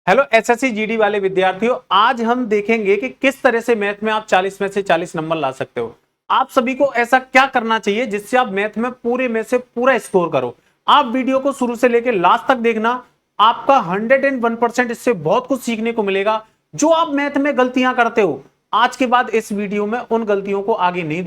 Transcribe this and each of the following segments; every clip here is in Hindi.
हेलो एसएससी जीडी वाले विद्यार्थियों, आज हम देखेंगे कि किस तरह से मैथ में आप 40 में से 40 नंबर ला सकते हो। आप सभी को ऐसा क्या करना चाहिए जिससे आप मैथ में पूरे में से पूरा स्कोर करो। आप वीडियो को शुरू से लेकर लास्ट तक देखना, आपका 101% इससे बहुत कुछ सीखने को मिलेगा। जो आप मैथ में गलतियां करते हो, आज के बाद इस वीडियो में उन गलतियों को आगे नहीं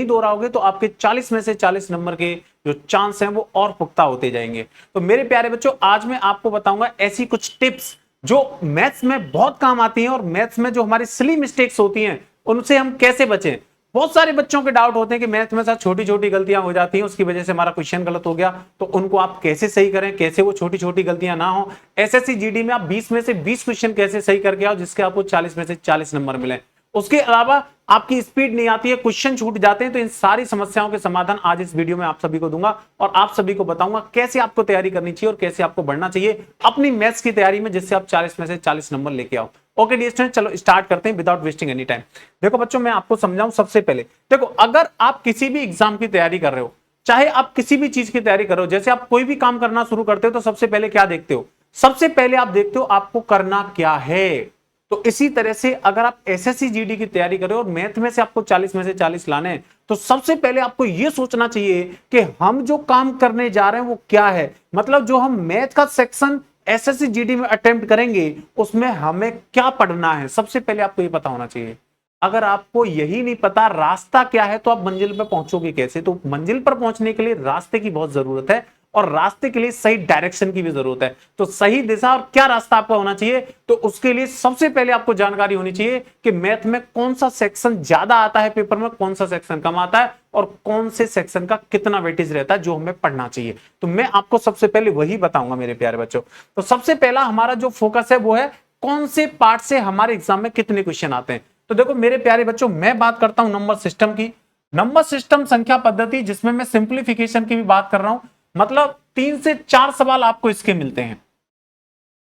दोहराओगे तो आपके 40 में से 40 नंबर के जो चांस हैं वो और पुख्ता होते जाएंगे। तो मेरे प्यारे बच्चों, आज मैं आपको बताऊंगा ऐसी कुछ टिप्स जो मैथ्स में बहुत काम आती हैं और मैथ्स में जो हमारी सिली मिस्टेक्स होती हैं उनसे हम कैसे बचें। बहुत सारे बच्चों के डाउट होते हैं कि मैथ में साथ छोटी छोटी गलतियां हो जाती हैं, उसकी वजह से हमारा क्वेश्चन गलत हो गया, तो उनको आप कैसे सही करें, कैसे वो छोटी छोटी गलतियां ना हो। एसएससी जीडी में आप 20 में से 20 क्वेश्चन कैसे सही करके आओ जिसके आपको 40 में से 40 नंबर मिले। उसके अलावा आपकी स्पीड नहीं आती है, क्वेश्चन छूट जाते हैं, तो इन सारी समस्याओं के समाधान आज इस वीडियो में आप सभी को दूंगा और आप सभी को बताऊंगा कैसे आपको तैयारी करनी चाहिए और कैसे आपको बढ़ना चाहिए अपनी मैथ्स की तैयारी में, जिससे आप 40 में से 40 नंबर लेके आओ। ओके डियर स्टूडेंट, चलो स्टार्ट करते हैं विदाउट वेस्टिंग एनी टाइम। देखो बच्चों, मैं आपको समझाऊं सबसे पहले। देखो, अगर आप किसी भी एग्जाम की तैयारी कर रहे हो, चाहे आप किसी भी चीज की तैयारी कर रहे हो, जैसे आप कोई भी काम करना शुरू करते हो तो सबसे पहले क्या देखते हो? सबसे पहले आप देखते हो आपको करना क्या है। तो इसी तरह से अगर आप एसएससी जीडी की तैयारी कर रहे हो और मैथ में से आपको 40 में से 40 लाने हैं, तो सबसे पहले आपको यह सोचना चाहिए कि हम जो काम करने जा रहे हैं वो क्या है। मतलब जो हम मैथ का सेक्शन एसएससी जीडी में अटेम्प्ट करेंगे उसमें हमें क्या पढ़ना है, सबसे पहले आपको ये पता होना चाहिए। अगर आपको यही नहीं पता रास्ता क्या है तो आप मंजिल पर पहुंचोगे कैसे? तो मंजिल पर पहुंचने के लिए रास्ते की बहुत जरूरत है और रास्ते के लिए सही डायरेक्शन की भी जरूरत है। तो सही दिशा और क्या रास्ता आपका होना चाहिए, तो उसके लिए सबसे पहले आपको जानकारी होनी चाहिए कि मैथ में कौन सा सेक्शन ज्यादा आता है पेपर में, कौन सा सेक्शन कम आता है और कौन से सेक्शन का कितना वेटेज रहता है जो हमें पढ़ना चाहिए। तो मैं आपको सबसे पहले वही बताऊंगा मेरे प्यारे बच्चों। तो सबसे पहला हमारा जो फोकस है वो है कौन से पार्ट से हमारे एग्जाम में कितने क्वेश्चन आते हैं। तो देखो मेरे प्यारे बच्चों, मैं बात करता हूं नंबर सिस्टम की। नंबर सिस्टम संख्या पद्धति, जिसमें मैं सिंप्लीफिकेशन की भी बात कर रहा हूं। मतलब 3 से 4 सवाल आपको इसके मिलते हैं।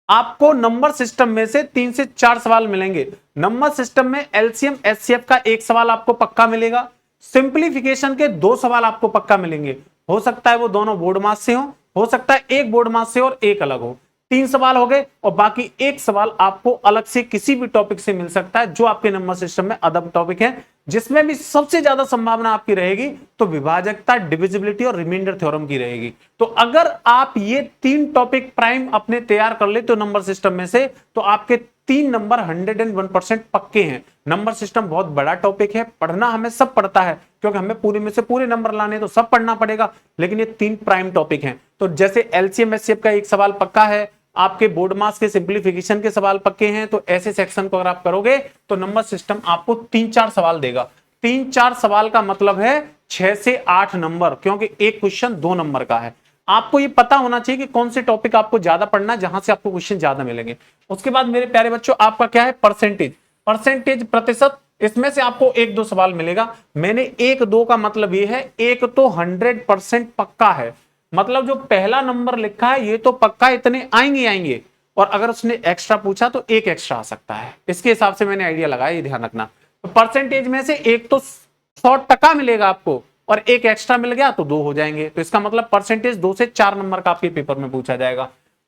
आपको नंबर सिस्टम में से 3 से 4 सवाल मिलेंगे। नंबर सिस्टम में एलसीएम एचसीएफ का एक सवाल आपको पक्का मिलेगा। सिंप्लीफिकेशन के 2 सवाल आपको पक्का मिलेंगे। हो सकता है वो दोनों बोर्ड मास से हो सकता है एक बोर्ड मास से और एक अलग हो। 3 सवाल हो गए और बाकी एक सवाल आपको अलग से किसी भी टॉपिक से मिल सकता है जो आपके नंबर सिस्टम में अदर टॉपिक है। जिसमें भी सबसे ज्यादा संभावना आपकी रहेगी तो विभाजकता, डिविजिबिलिटी और रिमाइंडर थ्योरम की रहेगी। तो अगर आप ये 3 टॉपिक प्राइम अपने तैयार कर ले तो नंबर सिस्टम में से, तो आपके 3 नंबर 101% पक्के हैं। नंबर सिस्टम बहुत बड़ा टॉपिक है, पढ़ना हमें सब पड़ता है क्योंकि हमें पूरे में से पूरे नंबर लाने तो सब पढ़ना पड़ेगा, लेकिन ये 3 प्राइम टॉपिक हैं। तो जैसे एलसीएम एचसीएफ का एक सवाल पक्का है, आपके बोर्ड मास के सिंप्लीफिकेशन के सवाल पक्के हैं, तो ऐसे सेक्शन को अगर आप करोगे तो नंबर सिस्टम आपको 3-4 सवाल देगा। 3-4 सवाल का मतलब है 6 से 8 नंबर, क्योंकि एक क्वेश्चन 2 नंबर का है। आपको ये पता होना चाहिए कि कौन से टॉपिक आपको ज्यादा पढ़ना है, जहां से आपको क्वेश्चन ज्यादा मिलेंगे। उसके बाद मेरे प्यारे बच्चों, आपका क्या है? परसेंटेज। परसेंटेज, प्रतिशत, इसमें से आपको 1-2 सवाल मिलेगा। मैंने 1-2 का मतलब ये है, एक तो 100% पक्का है, मतलब जो पहला नंबर लिखा है ये तो पक्का इतने आएंगे और अगर उसने एक्स्ट्रा पूछा तो एक एक्स्ट्रा आ सकता है। इसके हिसाब से मैंने आइडिया लगाया, ये ध्यान रखना। तो परसेंटेज में से एक तो 100% मिलेगा आपको और एक एक्स्ट्रा मिल गया तो 2 हो जाएंगे। तो इसका मतलब परसेंटेज 2 से 4 नंबर का आपके पेपर में पूछा जाएगा।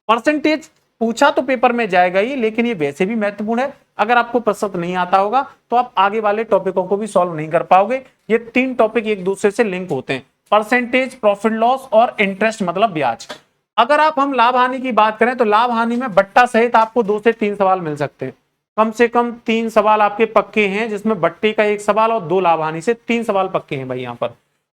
परसेंटेज पूछा तो पेपर में जाएगा ही, लेकिन ये वैसे भी महत्वपूर्ण है। अगर आपको प्रतिशत नहीं आता होगा तो आप आगे वाले टॉपिकों को भी सॉल्व नहीं कर पाओगे। ये 3 टॉपिक एक दूसरे से लिंक होते हैं, परसेंटेज, प्रॉफिट लॉस और इंटरेस्ट मतलब ब्याज। अगर हम लाभ हानि की बात करें तो लाभ हानि में बट्टा सहित आपको 2 से 3 सवाल मिल सकते हैं। कम से कम 3 सवाल आपके पक्के हैं, जिसमें बट्टे का 1 सवाल और 2 लाभ हानि से 3 सवाल पक्के हैं भाई यहाँ पर।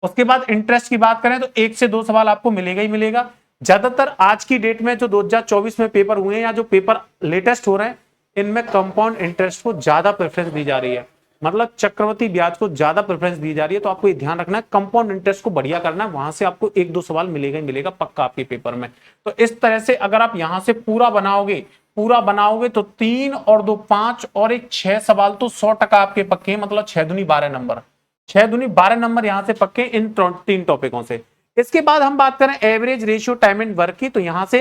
उसके बाद इंटरेस्ट की बात करें तो 1 से 2 सवाल आपको मिलेगा ही मिलेगा। ज्यादातर आज की डेट में जो 2024 में पेपर हुए हैं या जो पेपर लेटेस्ट हो रहे हैं, इनमें कंपाउंड इंटरेस्ट को ज्यादा प्रेफरेंस दी जा रही है, मतलब चक्रवर्ती ब्याज को ज्यादा प्रेफरेंस दी जा रही है। तो आपको ये ध्यान रखना है, कंपाउंड इंटरेस्ट को बढ़िया करना है, वहां से आपको 1-2 सवाल मिलेगा ही मिलेगा पक्का आपके पेपर में। तो इस तरह से अगर आप यहां से पूरा बनाओगे तो 3 और 2 5 और एक 6 सवाल तो 100% आपके पक्के हैं, मतलब 6 दूनी 12 नंबर, 6 दूनी 12 नंबर यहां से पक्के इन 3 टॉपिकों से। इसके बाद हम बात करें average, ratio, time and work की, तो यहां से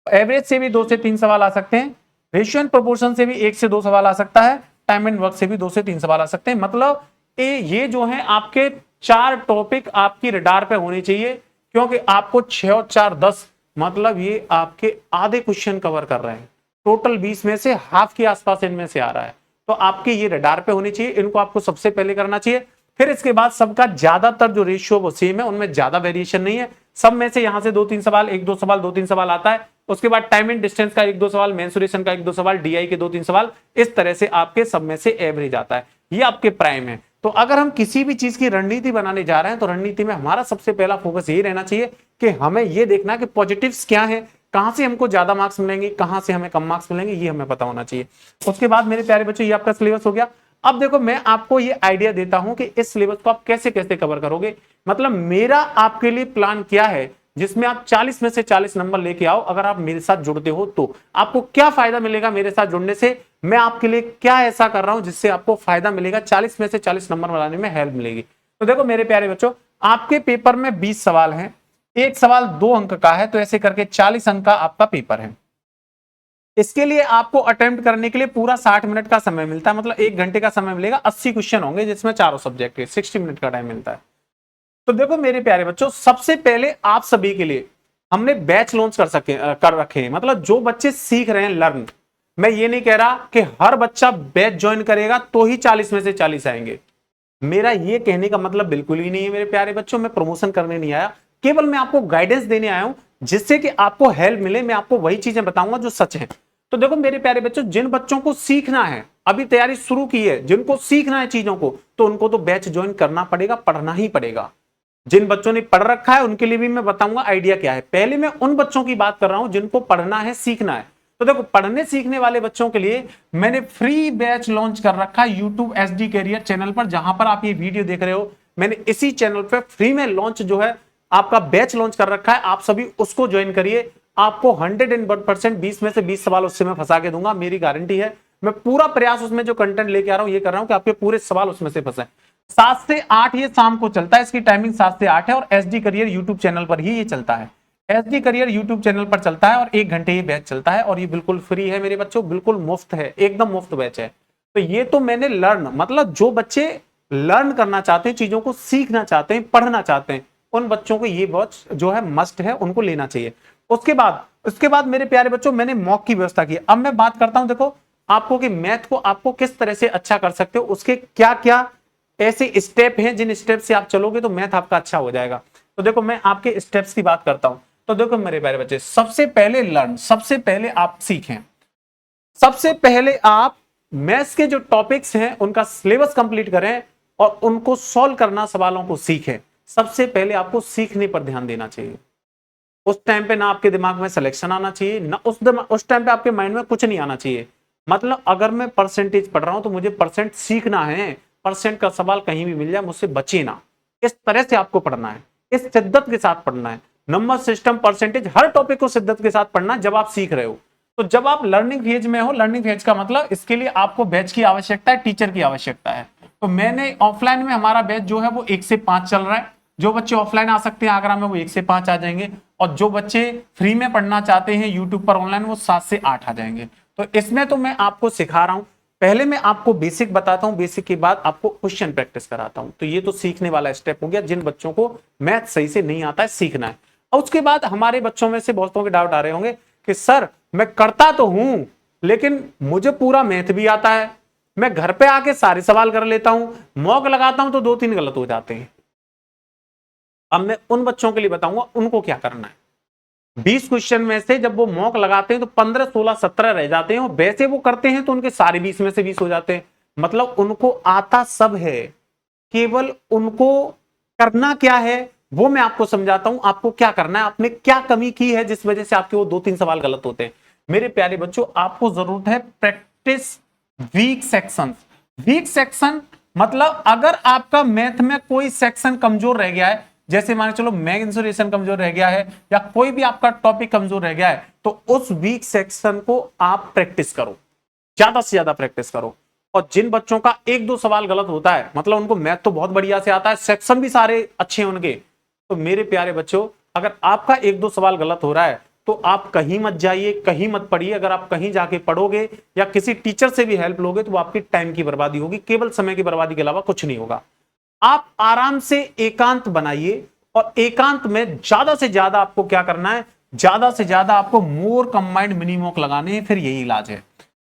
एवरेज से भी 2 से 3 सवाल आ सकते हैं, रेशियो एंड प्रोपोर्शन से भी 1 से 2 सवाल आ सकता है, टाइम एंड वर्क से भी 2 से 3 सवाल आ सकते हैं। मतलब ये जो है आपके 4 टॉपिक आपकी रडार पे होने चाहिए, क्योंकि आपको 6 और 4 10, मतलब ये आपके आधे क्वेश्चन कवर कर रहे हैं। टोटल 20 में से हाफ के आसपास इनमें से आ रहा है। तो आपके ये रडार पे होनी चाहिए, इनको आपको सबसे पहले करना चाहिए। फिर इसके बाद सबका ज्यादातर जो रेशियो वो सेम है, उनमें ज्यादा वेरिएशन नहीं है। सब में से यहां से 2-3 सवाल, 1-2 सवाल, 2-3 सवाल आता है। उसके बाद टाइम एंड डिस्टेंस का 1-2 सवाल, मेंसुरेशन का 1-2 सवाल, डीआई के 2-3 सवाल, इस तरह से आपके सब में से एवरेज आता है। ये आपके प्राइम है। तो अगर हम किसी भी चीज की रणनीति बनाने जा रहे हैं तो रणनीति में हमारा सबसे पहला फोकस यही रहना चाहिए कि हमें यह देखना कि पॉजिटिव्स क्या है, कहां से हमको ज्यादा मार्क्स मिलेंगे, कहां से हमें कम मार्क्स मिलेंगे, ये हमें पता होना चाहिए। उसके बाद मेरे प्यारे बच्चों, ये आपका सिलेबस हो गया। अब देखो, मैं आपको ये आइडिया देता हूं कि इस सिलेबस को आप कैसे कैसे कवर करोगे। मतलब मेरा आपके लिए प्लान क्या है जिसमें आप 40 में से 40 नंबर लेके आओ। अगर आप मेरे साथ जुड़ते हो तो आपको क्या फायदा मिलेगा मेरे साथ जुड़ने से, मैं आपके लिए क्या ऐसा कर रहा हूं जिससे आपको फायदा मिलेगा, 40 में से 40 नंबर बनाने में हेल्प मिलेगी। तो देखो मेरे प्यारे बच्चों, आपके पेपर में 20 सवाल हैं, एक सवाल 2 अंक का है, तो ऐसे करके 40 अंक का आपका पेपर है। इसके लिए आपको अटेम्प्ट करने के लिए पूरा 60 मिनट का समय मिलता है, मतलब 1 घंटे का समय मिलेगा। 80 क्वेश्चन होंगे जिसमें चारों सब्जेक्ट के 60 मिनट का टाइम मिलता है। तो देखो मेरे प्यारे बच्चों, सबसे पहले आप सभी के लिए हमने बैच लॉन्च कर रखे हैं। मतलब जो बच्चे सीख रहे हैं लर्न, मैं ये नहीं कह रहा कि हर बच्चा बैच ज्वाइन करेगा तो ही 40 में से 40 आएंगे। मेरा ये कहने का मतलब बिल्कुल ही नहीं है मेरे प्यारे बच्चों। मैं प्रमोशन करने नहीं आया, केवल मैं आपको गाइडेंस देने आया हूं जिससे कि आपको हेल्प मिले। मैं आपको वही चीजें बताऊंगा जो सच है। तो देखो मेरे प्यारे बच्चों, जिन बच्चों को सीखना है, अभी तैयारी शुरू की है, जिनको सीखना है चीजों को, तो उनको तो बैच ज्वाइन करना पड़ेगा, पढ़ना ही पड़ेगा। जिन बच्चों ने पढ़ रखा है उनके लिए भी मैं बताऊंगा आइडिया क्या है। पहले मैं उन बच्चों की बात कर रहा हूं जिनको पढ़ना है, सीखना है। तो देखो, पढ़ने सीखने वाले बच्चों के लिए मैंने फ्री बैच लॉन्च कर रखा है यूट्यूब एसडी कैरियर चैनल पर, जहां पर आप ये वीडियो देख रहे हो। मैंने इसी चैनल पर फ्री में लॉन्च जो है आपका बैच लॉन्च कर रखा है। आप सभी उसको ज्वाइन करिए। आपको 101% 20 में से 20 सवाल उससे मैं फंसा के दूंगा, मेरी गारंटी है। मैं पूरा प्रयास उसमें जो कंटेंट लेके आ रहा हूं, ये कर रहा हूं कि आपके पूरे सवाल उसमें से फंसे। 7 से 8 ये शाम को चलता है, इसकी टाइमिंग 7 से 8 है, और एसडी करियर यूट्यूब चैनल पर ही ये चलता है। एसडी करियर यूट्यूब चैनल पर चलता है और 1 घंटे ये बैच चलता है, और ये बिल्कुल फ्री है मेरे बच्चों, बिल्कुल मुफ्त है, एकदम मुफ्त बैच है। तो ये तो मैंने लर्न, मतलब जो बच्चे लर्न करना चाहते हैं, चीजों को सीखना चाहते हैं, पढ़ना चाहते हैं, उन बच्चों को ये बैच जो है मस्ट है, उनको लेना चाहिए। उसके बाद मेरे प्यारे बच्चों, मैंने मॉक की व्यवस्था की। अब मैं बात करता हूं देखो आपको कि मैथ को आपको किस तरह से अच्छा कर सकते हो, उसके क्या क्या ऐसे स्टेप हैं जिन स्टेप से आप चलोगे तो मैथ आपका अच्छा हो जाएगा। तो देखो मैं आपके स्टेप्स की बात करता हूं। तो देखो मेरे प्यारे बच्चे, सबसे पहले लर्न, सबसे पहले आप सीखें। सबसे पहले आप मैथ्स के जो टॉपिक्स हैं उनका सिलेबस कंप्लीट करें और उनको सॉल्व करना, सवालों को सीखें। सबसे पहले आपको सीखने पर ध्यान देना चाहिए। उस टाइम पे ना आपके दिमाग में सिलेक्शन आना चाहिए, ना उस टाइम पे आपके माइंड में कुछ नहीं आना चाहिए। मतलब अगर मैं परसेंटेज पढ़ रहा हूं तो मुझे परसेंट सीखना है, परसेंट का सवाल कहीं भी मिल जाए मुझसे बचे ना, इस तरह से आपको पढ़ना है, इस शिद्दत के साथ पढ़ना है। नंबर सिस्टम, परसेंटेज, हर टॉपिक को शिद्दत के साथ पढ़ना जब आप सीख रहे हो। तो जब आप लर्निंग फेज में हो, लर्निंग फेज का मतलब इसके लिए आपको बैच की आवश्यकता है, टीचर की आवश्यकता है। तो मैंने ऑफलाइन में हमारा बैच जो है वो 1 से 5 चल रहा है। जो बच्चे ऑफलाइन आ सकते हैं आगरा में, वो 1 से 5 आ जाएंगे, और जो बच्चे फ्री में पढ़ना चाहते हैं यूट्यूब पर ऑनलाइन, वो 7 से 8 आ जाएंगे। तो इसमें तो मैं आपको सिखा रहा हूं, पहले मैं आपको बेसिक बताता हूं, बेसिक के बाद आपको क्वेश्चन प्रैक्टिस कराता हूं। तो ये तो सीखने वाला स्टेप हो गया, जिन बच्चों को मैथ सही से नहीं आता है, सीखना है। और उसके बाद हमारे बच्चों में से बहुतों के डाउट आ रहे होंगे कि सर मैं करता तो हूं लेकिन मुझे पूरा मैथ भी आता है, मैं घर पे आके सारे सवाल कर लेता हूं, मॉक लगाता हूं तो 2-3 गलत हो जाते हैं। अब मैं उन बच्चों के लिए बताऊंगा उनको क्या करना है। 20 क्वेश्चन में से जब वो मॉक लगाते हैं तो 15, 16, 17 रह जाते हैं, और वैसे वो करते हैं तो उनके सारे 20 में से 20 हो जाते हैं। मतलब उनको आता सब है, केवल उनको करना क्या है वो मैं आपको समझाता हूं। आपको क्या करना है, आपने क्या कमी की है जिस वजह से आपके वो 2-3 सवाल गलत होते हैं। मेरे प्यारे बच्चों, आपको जरूरत है practice week section. Week section मतलब अगर आपका मैथ में कोई सेक्शन कमजोर रह गया है, जैसे मान चलो मेंसुरेशन कमजोर रह गया है, या कोई भी आपका टॉपिक कमजोर रह गया है, तो उस वीक सेक्शन को आप प्रैक्टिस करो, ज्यादा से ज्यादा प्रैक्टिस करो। और जिन बच्चों का 1-2 सवाल गलत होता है, मतलब उनको मैथ तो बहुत बढ़िया से आता है, सेक्शन भी सारे अच्छे हैं उनके, तो मेरे प्यारे बच्चों अगर आपका 1-2 सवाल गलत हो रहा है तो आप कहीं मत जाइए, कहीं मत पढ़िए। अगर आप कहीं जाके पढ़ोगे या किसी टीचर से भी हेल्प लोगे तो वो आपकी टाइम की बर्बादी होगी, केवल समय की बर्बादी के अलावा कुछ नहीं होगा। आप आराम से एकांत बनाइए, और एकांत में ज्यादा से ज्यादा आपको क्या करना है, ज्यादा से ज्यादा आपको मोर कंबाइंड मिनिमॉक लगाने हैं, फिर यही इलाज है।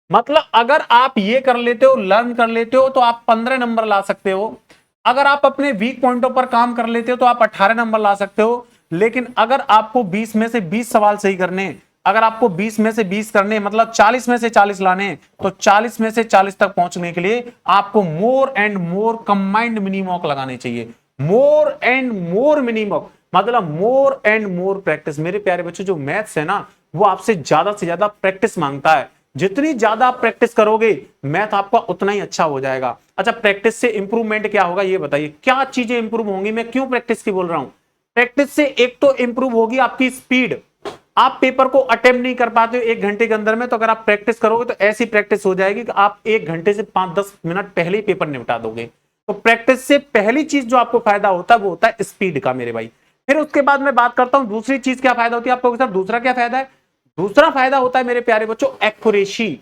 मतलब अगर आप ये कर लेते हो, लर्न कर लेते हो, तो आप 15 नंबर ला सकते हो। अगर आप अपने वीक पॉइंटों पर काम कर लेते हो तो आप 18 नंबर ला सकते हो। लेकिन अगर आपको 20 में से 20 सवाल सही करने, अगर आपको 20 में से 20 करने, मतलब 40 में से 40 लाने, तो 40 में से 40 तक पहुंचने के लिए आपको मोर एंड मोर कंबाइंड मिनिमॉक लगाने चाहिए। मोर एंड मोर मिनिमॉक मतलब मोर एंड मोर प्रैक्टिस। मेरे प्यारे बच्चों, जो मैथ्स है ना, वो आपसे ज्यादा से ज्यादा प्रैक्टिस मांगता है। जितनी ज्यादा आप प्रैक्टिस करोगे, मैथ आपका उतना ही अच्छा हो जाएगा। अच्छा, प्रैक्टिस से इंप्रूवमेंट क्या होगा ये बताइए, क्या चीजें इंप्रूव होंगी? मैं क्यों प्रैक्टिस की बोल रहा हूं? प्रैक्टिस से एक तो इंप्रूव होगी आपकी स्पीड। आप पेपर को अटेम्प्ट नहीं कर पाते हो 1 घंटे के अंदर में, तो अगर आप प्रैक्टिस करोगे तो ऐसी प्रैक्टिस हो जाएगी कि आप 1 घंटे से 5-10 मिनट पहले ही पेपर निपटा दोगे। तो प्रैक्टिस से पहली चीज जो आपको फायदा होता है वो होता है स्पीड का मेरे भाई। फिर उसके बाद मैं बात करता हूं दूसरी चीज क्या फायदा होती है आपको सर। दूसरा क्या फायदा है? दूसरा फायदा होता है मेरे प्यारे बच्चों एक्यूरेसी।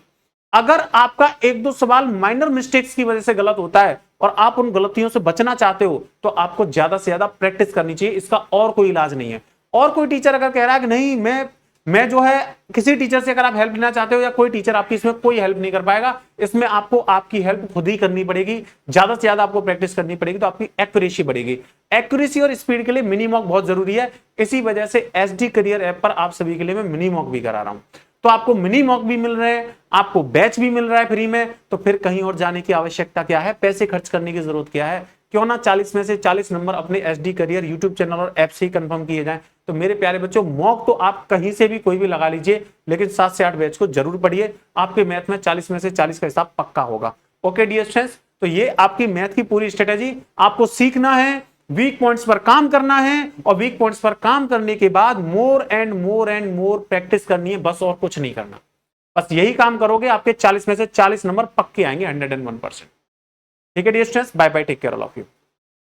अगर आपका एक दो सवाल माइनर मिस्टेक्स की वजह से गलत होता है और आप उन गलतियों से बचना चाहते हो, तो आपको ज्यादा से ज्यादा प्रैक्टिस करनी चाहिए। इसका और कोई इलाज नहीं है। और कोई टीचर अगर कह रहा है कि नहीं, मैं जो है किसी टीचर से अगर आप हेल्प लेना चाहते हो, या कोई टीचर आपकी इसमें कोई हेल्प नहीं कर पाएगा, इसमें आपको आपकी हेल्प खुद ही करनी पड़ेगी। ज्यादा से ज्यादा आपको प्रैक्टिस करनी पड़ेगी, तो आपकी एक्यूरेसी बढ़ेगी। एक्यूरेसी और स्पीड के लिए मिनी मॉक बहुत जरूरी है। इसी वजह से एसडी करियर ऐप पर आप सभी के लिए मैं मिनी मॉक भी करा रहा हूं। तो आपको मिनी मॉक भी मिल रहे हैं, आपको बैच भी मिल रहा है फ्री में, तो फिर कहीं और जाने की आवश्यकता क्या है? पैसे खर्च करने की जरूरत क्या है? क्यों ना 40 में से 40 नंबर अपने एसडी करियर यूट्यूब चैनल और ऐप से ही कंफर्म किए जाएं। तो मेरे प्यारे बच्चों, मॉक तो आप कहीं से भी कोई भी लगा लीजिए, लेकिन 7 से 8 बैच को जरूर पढ़िए। आपके मैथ में 40 में से 40 का हिसाब पक्का होगा। ओके डियर स्टूडेंट्स, तो ये आपकी मैथ की पूरी स्ट्रेटेजी। आपको सीखना है, वीक पॉइंट्स पर काम करना है, और वीक पॉइंट्स पर काम करने के बाद more and more and more practice करनी है, बस और कुछ नहीं करना। बस यही काम करोगे, आपके 40 में से 40 नंबर पक्के आएंगे 101%। ठीक है dear students, bye bye, take care all of you.